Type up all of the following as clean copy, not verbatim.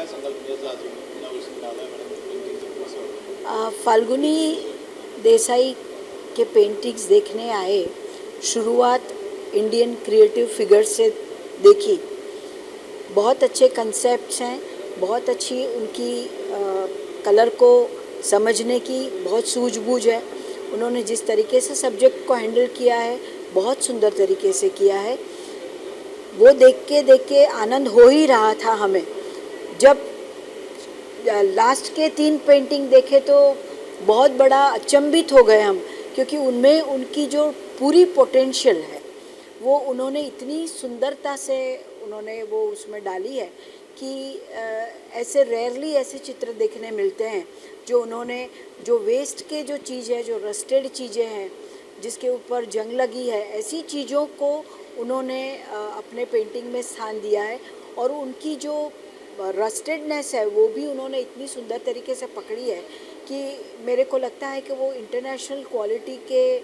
संकल्प घ्यायचा अजून इनोव्हेशन लावलं मॅडम फाल्गुनी देसाई के पेंटिंग्स देखने आए। शुरुआत इंडियन क्रिएटिव फिगर्स से देखी। बहुत अच्छे कंसेप्ट्स हैं, बहुत अच्छी उनकी कलर को समझने की बहुत सूझबूझ है। उन्होंने जिस तरीके से सब्जेक्ट को हैंडल किया है बहुत सुंदर तरीके से किया है। वो देख के आनंद हो ही रहा था हमें। जब लास्ट के 3 पेंटिंग देखे तो बहुत बड़ा अचंभित हो गए हम, क्योंकि उनमें उनकी जो पूरी पोटेंशियल है वो उन्होंने इतनी सुंदरता से उन्होंने वो उसमें डाली है कि ऐसे रेयरली ऐसे चित्र देखने मिलते हैं जो उन्होंने जो वेस्ट के जो चीज़ है, जो रस्टेड चीज़ें हैं, जिसके ऊपर जंग लगी है, ऐसी चीज़ों को उन्होंने अपने पेंटिंग में स्थान दिया है। और उनकी जो रस्टेडनेस है वो भी उन्होंने इतनी सुंदर तरीके से पकड़ी है कि मेरे को लगता है कि वो इंटरनेशनल क्वालिटी के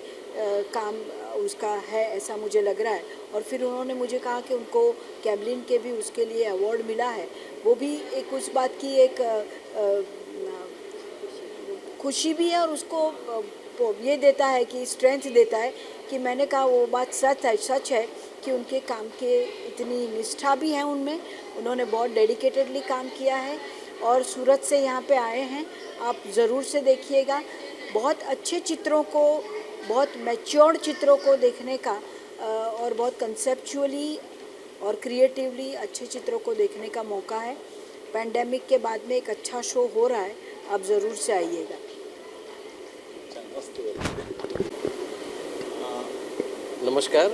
काम उसका है, ऐसा मुझे लग रहा है। और फिर उन्होंने मुझे कहा कि उनको कैमलिन के भी उसके लिए अवार्ड मिला है। वो भी एक उस बात की एक खुशी भी है और उसको ये देता है कि स्ट्रेंथ देता है कि मैंने कहा वो बात सच है कि उनके काम के इतनी निष्ठा भी है उनमें। उन्होंने बहुत डेडिकेटेडली काम किया है और सूरत से यहाँ पे आए हैं। आप ज़रूर से देखिएगा। बहुत अच्छे चित्रों को, बहुत मैच्योर्ड चित्रों को देखने का और बहुत कंसेप्चुअली और क्रिएटिवली अच्छे चित्रों को देखने का मौका है। पैंडेमिक के बाद में एक अच्छा शो हो रहा है, आप ज़रूर से आइएगा। नमस्कार।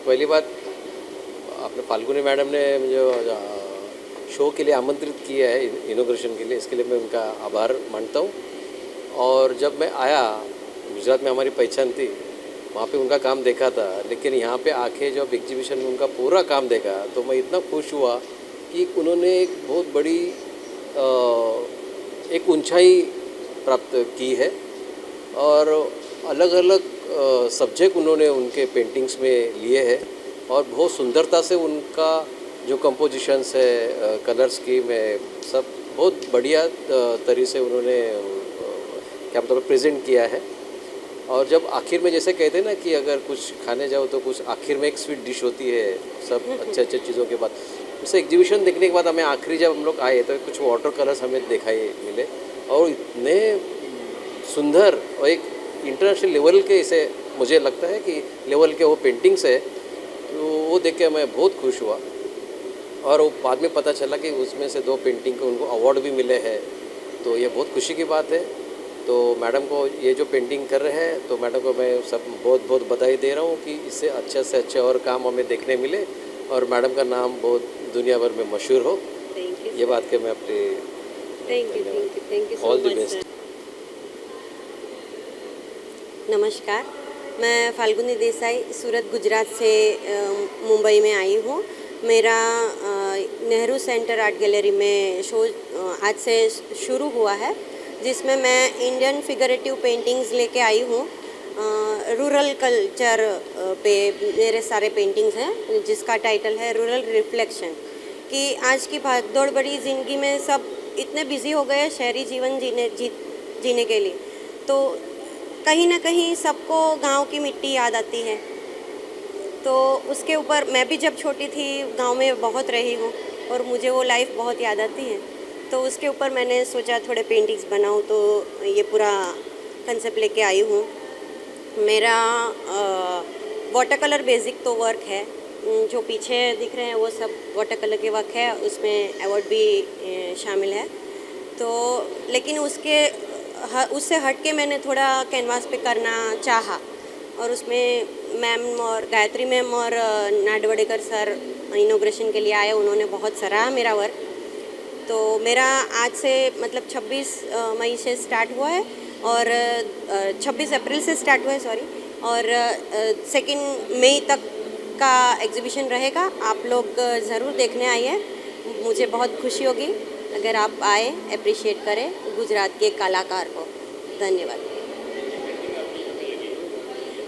पहली बात, आपने फाल्गुनी मैडम ने मुझे शो के लिए आमंत्रित किया है इनॉग्रेशन के लिए, इसके लिए मैं उनका आभार मानता हूँ। और जब मैं आया, गुजरात में हमारी पहचान थी, वहाँ पे उनका काम देखा था, लेकिन यहाँ पे आके जब एग्जीबिशन में उनका पूरा काम देखा तो मैं इतना खुश हुआ कि उन्होंने एक बहुत बड़ी एक ऊंचाई प्राप्त की है। और अलग अलग सब्जेक्ट उन्होंने उनके पेंटिंग्स में लिए हैं और बहुत सुंदरता से उनका जो कंपोजिशंस है, कलर स्कीम है, सब बहुत बढ़िया तरीके से उन्होंने क्या मतलब प्रेजेंट किया है। और जब आखिर में जैसे कहते हैं ना कि अगर कुछ खाने जाओ तो कुछ आखिर में एक स्वीट डिश होती है, सब अच्छे अच्छे चीज़ों के बाद। उसे एग्जीबिशन देखने के बाद हमें आखिरी जब हम लोग आए तो कुछ वाटर कलर्स हमें दिखाई मिले और इतने सुंदर और एक इंटरनेशनल लेवल के, इसे मुझे लगता है कि लेवल के वो पेंटिंग्स है, तो वो देख के मैं बहुत खुश हुआ। और वो बाद में पता चला कि उसमें से 2 पेंटिंग को उनको अवार्ड भी मिले हैं, तो ये बहुत खुशी की बात है। तो मैडम को ये जो पेंटिंग कर रहे हैं, तो मैडम को मैं सब बहुत बहुत बधाई दे रहा हूँ कि इससे अच्छे से अच्छे और काम हमें देखने मिले और मैडम का नाम बहुत दुनिया भर में मशहूर हो। ये बात के मैं अपनी thank you all the best. नमस्कार, मैं फाल्गुनी देसाई सूरत गुजरात से मुंबई में आई हूँ। मेरा नेहरू सेंटर आर्ट गैलरी में शो आज से शुरू हुआ है, जिसमें मैं इंडियन फिगरेटिव पेंटिंग्स लेके आई हूँ। रूरल कल्चर पे मेरे सारे पेंटिंग्स हैं, जिसका टाइटल है रूरल रिफ्लेक्शन। कि आज की भागदौड़ भरी ज़िंदगी में सब इतने बिजी हो गए शहरी जीवन जीने के लिए, तो कहीं ना कहीं सबको गांव की मिट्टी याद आती है। तो उसके ऊपर मैं भी जब छोटी थी गांव में बहुत रही हूँ और मुझे वो लाइफ बहुत याद आती है। तो उसके ऊपर मैंने सोचा थोड़े पेंटिंग्स बनाऊँ, तो ये पूरा कंसेप्ट लेके आई हूँ। मेरा वाटर कलर बेसिक तो वर्क है, जो पीछे दिख रहे हैं वो सब वाटर कलर के वर्क है, उसमें अवार्ड भी शामिल है। तो लेकिन उससे हट के मैंने थोड़ा कैनवास पे करना चाहा और उसमें मैम और गायत्री मैम और नाडवडेकर सर इनॉग्रेशन के लिए आए, उन्होंने बहुत सराहा मेरा वर्क। तो मेरा आज से मतलब 26 मई से स्टार्ट हुआ है और 26 अप्रैल से स्टार्ट हुआ है सॉरी, और 2 मई तक का एग्जीबिशन रहेगा। आप लोग ज़रूर देखने आइए, मुझे बहुत खुशी होगी अगर आप आए, अप्रिशिएट करें गुजरात के कलाकार को। धन्यवाद।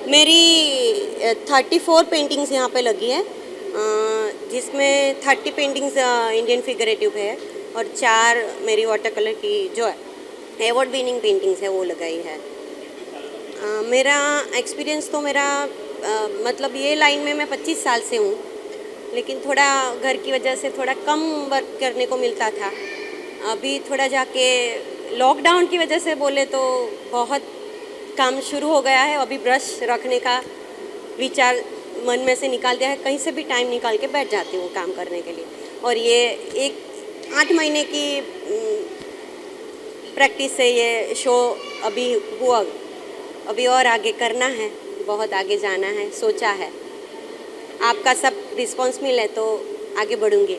मेरी 34 पेंटिंग्स यहाँ पे लगी है। जिसमें 30 पेंटिंग्स इंडियन फिगरेटिव है और 4 मेरी वाटर कलर की जो अवार्ड विनिंग पेंटिंग्स है वो लगाई है। मेरा एक्सपीरियंस तो मेरा मतलब ये लाइन में मैं 25 साल से हूँ, लेकिन थोड़ा घर की वजह से थोड़ा कम वर्क करने को मिलता था। अभी थोड़ा जाके लॉकडाउन की वजह से बोले तो बहुत काम शुरू हो गया है। अभी ब्रश रखने का विचार मन में से निकाल दिया है, कहीं से भी टाइम निकाल के बैठ जाती हूँ काम करने के लिए। और ये एक 8 महीने की प्रैक्टिस से ये शो अभी हुआ। अभी और आगे करना है, बहुत आगे जाना है, सोचा है। आपका सब रिस्पॉन्स मिले तो आगे बढ़ूँगी।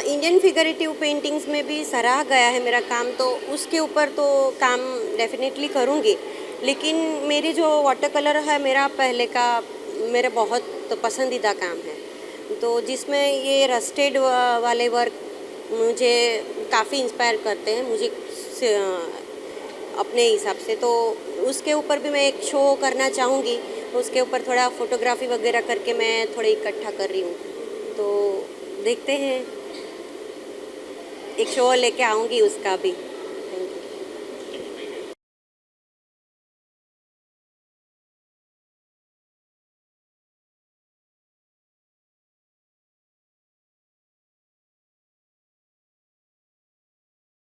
इंडियन फिगरेटिव पेंटिंग्स में भी सराहा गया है मेरा काम, तो उसके ऊपर तो काम डेफिनेटली करूँगी। लेकिन मेरे जो वाटर कलर है मेरा पहले का मेरा बहुत पसंदीदा काम है, तो जिसमें ये रस्टेड वाले वर्क मुझे काफ़ी इंस्पायर करते हैं मुझे अपने हिसाब से। तो उसके ऊपर भी मैं एक शो करना चाहूँगी। उसके ऊपर थोड़ा फोटोग्राफी वगैरह करके मैं थोड़ा इकट्ठा कर रही हूँ, तो देखते हैं, एक शो लेके आऊँगी उसका भी।